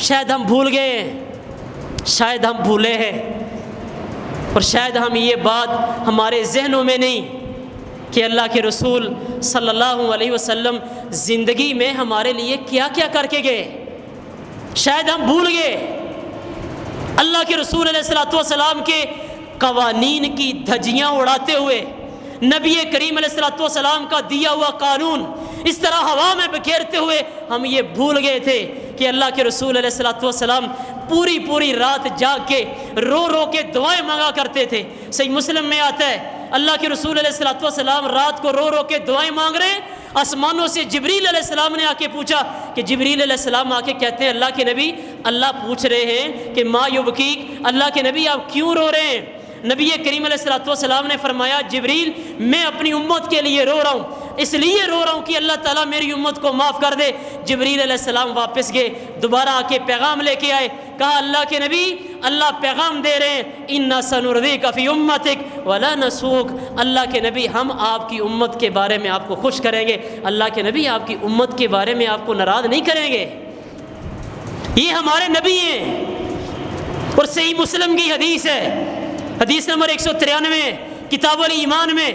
شاید ہم بھول گئے ہیں، شاید ہم بھولے ہیں، اور شاید ہم یہ بات ہمارے ذہنوں میں نہیں کہ اللہ کے رسول صلی اللہ علیہ وسلم زندگی میں ہمارے لیے کیا کیا کر کے گئے، شاید ہم بھول گئے اللہ کے رسول علیہ الصلوۃ والسلام کے قوانین کی دھجیاں اڑاتے ہوئے، نبی کریم علیہ الصلوۃ والسلام کا دیا ہوا قانون اس طرح ہوا میں بکھیرتے ہوئے ہم یہ بھول گئے تھے کہ اللہ کے رسول علیہ الصلوۃ والسلام پوری رات جاگ کے رو رو کے دعائیں مانگا کرتے تھے۔ صحیح مسلم میں آتا ہے اللہ کے رسول علیہ الصلوۃ والسلام رات کو رو رو کے دعائیں مانگ رہے ہیں، آسمانوں سے جبریل علیہ السلام نے آ کے پوچھا کہ جبریل علیہ السلام آ کے کہتے ہیں اللہ کے نبی، اللہ پوچھ رہے ہیں کہ ما یبکیک، اللہ کے نبی آپ کیوں رو رہے ہیں؟ نبی کریم علیہ الصلوۃ والسلام نے فرمایا جبریل میں اپنی امت کے لیے رو رہا ہوں، اس لیے رو رہا ہوں کہ اللہ تعالیٰ میری امت کو معاف کر دے۔ جبریل علیہ السلام واپس گئے، دوبارہ آ کے پیغام لے کے آئے، کہا اللہ کے نبی اللہ پیغام دے رہے ہیں انا سنرضیک فی امتک ولا نسوک، اللہ کے نبی ہم آپ کی امت کے بارے میں آپ کو خوش کریں گے، اللہ کے نبی آپ کی امت کے بارے میں آپ کو ناراض نہیں کریں گے۔ یہ ہمارے نبی ہیں، اور صحیح مسلم کی حدیث ہے، حدیث نمبر 193 کتاب الایمان میں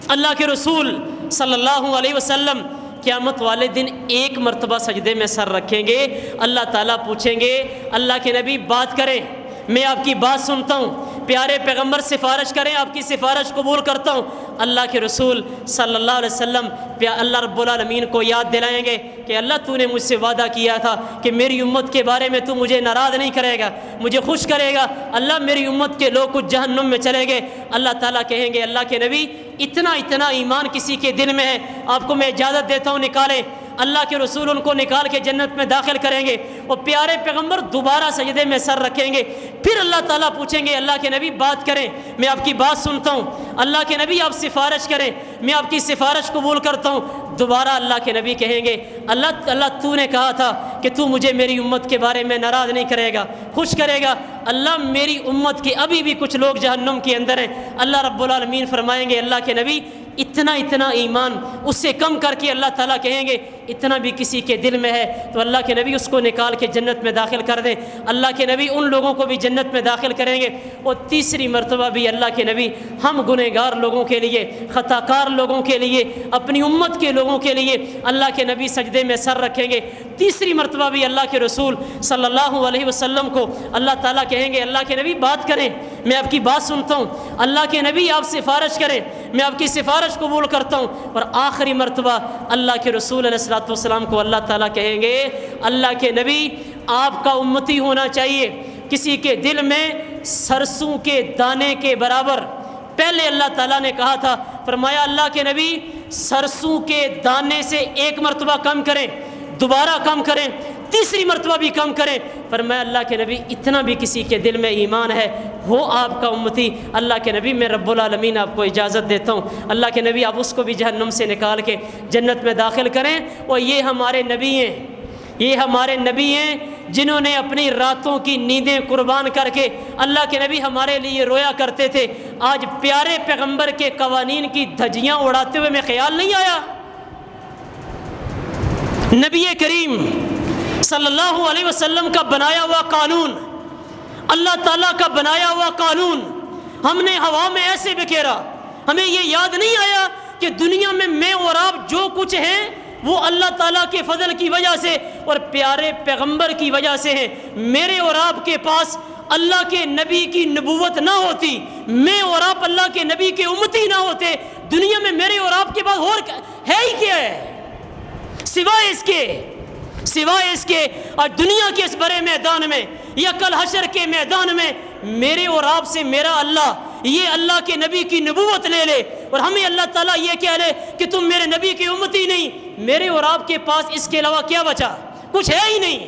اللہ کے رسول صلی اللہ علیہ وسلم قیامت والے دن ایک مرتبہ سجدے میں سر رکھیں گے، اللہ تعالیٰ پوچھیں گے اللہ کے نبی بات کریں، میں آپ کی بات سنتا ہوں، پیارے پیغمبر سفارش کریں، آپ کی سفارش قبول کرتا ہوں۔ اللہ کے رسول صلی اللہ علیہ وسلم اللہ رب العالمین کو یاد دلائیں گے کہ اللہ تو نے مجھ سے وعدہ کیا تھا کہ میری امت کے بارے میں تو مجھے ناراض نہیں کرے گا، مجھے خوش کرے گا، اللہ میری امت کے لوگ کچھ جہنم میں چلے گئے، اللہ تعالیٰ کہیں گے اللہ کے نبی اتنا ایمان کسی کے دل میں ہے، آپ کو میں اجازت دیتا ہوں نکالیں۔ اللہ کے رسول ان کو نکال کے جنت میں داخل کریں گے، اور پیارے پیغمبر دوبارہ سجدے میں سر رکھیں گے، پھر اللہ تعالیٰ پوچھیں گے اللہ کے نبی بات کریں، میں آپ کی بات سنتا ہوں، اللہ کے نبی آپ سفارش کریں، میں آپ کی سفارش قبول کرتا ہوں۔ دوبارہ اللہ کے نبی کہیں گے اللہ تو نے کہا تھا کہ تو مجھے میری امت کے بارے میں ناراض نہیں کرے گا، خوش کرے گا، اللہ میری امت کے ابھی بھی کچھ لوگ جہنم کے اندر ہیں۔ اللہ رب العالمین فرمائیں گے اللہ کے نبی اتنا ایمان اس سے کم کر کے اللہ تعالیٰ کہیں گے اتنا بھی کسی کے دل میں ہے تو اللہ کے نبی اس کو نکال کے جنت میں داخل کر دیں، اللہ کے نبی ان لوگوں کو بھی جنت میں داخل کریں گے۔ اور تیسری مرتبہ بھی اللہ کے نبی ہم گنہگار لوگوں کے لیے، خطا کار لوگوں کے لیے، اپنی امت کے لوگوں کے لیے اللہ کے نبی سجدے میں سر رکھیں گے۔ تیسری مرتبہ بھی اللہ کے رسول صلی اللہ علیہ وسلم کو اللہ تعالیٰ کہیں گے اللہ کے نبی بات کریں، میں آپ کی بات سنتا ہوں، اللہ کے نبی آپ سفارش کریں، میں آپ کی سفارش قبول کرتا ہوں۔ اور آخری مرتبہ اللہ کے رسول علیہ الصلوۃ والسلام کو اللہ تعالیٰ کہیں گے اللہ کے نبی آپ کا امتی ہونا چاہیے کسی کے دل میں سرسوں کے دانے کے برابر۔ پہلے اللہ تعالیٰ نے کہا تھا، فرمایا اللہ کے نبی سرسوں کے دانے سے ایک مرتبہ کم کریں، دوبارہ کم کریں، تیسری مرتبہ بھی کم کریں، فرمایا اللہ کے نبی اتنا بھی کسی کے دل میں ایمان ہے ہو آپ کا امتی، اللہ کے نبی میں رب العالمین آپ کو اجازت دیتا ہوں، اللہ کے نبی آپ اس کو بھی جہنم سے نکال کے جنت میں داخل کریں۔ اور یہ ہمارے نبی ہیں، یہ ہمارے نبی ہیں جنہوں نے اپنی راتوں کی نیندیں قربان کر کے اللہ کے نبی ہمارے لیے رویا کرتے تھے۔ آج پیارے پیغمبر کے قوانین کی دھجیاں اڑاتے ہوئے میں خیال نہیں آیا، نبی کریم صلی اللہ علیہ وسلم کا بنایا ہوا قانون، اللہ تعالیٰ کا بنایا ہوا قانون ہم نے ہوا میں ایسے بکھیرا، ہمیں یہ یاد نہیں آیا کہ دنیا میں اور آپ جو کچھ ہیں وہ اللہ تعالیٰ کے فضل کی وجہ سے اور پیارے پیغمبر کی وجہ سے ہیں۔ میرے اور آپ کے پاس اللہ کے نبی کی نبوت نہ ہوتی، میں اور آپ اللہ کے نبی کے امتی نہ ہوتے، دنیا میں میرے اور آپ کے پاس اور ہے ہی کیا ہے سوائے اس کے اور دنیا کے اس بڑے میدان میں یا کل حشر کے میدان میں میرے اور آپ سے میرا اللہ یہ اللہ کے نبی کی نبوت لے لے اور ہمیں اللہ تعالیٰ یہ کہہ لے کہ تم میرے نبی کی امتی نہیں، میرے اور آپ کے پاس اس کے علاوہ کیا بچا؟ کچھ ہے ہی نہیں۔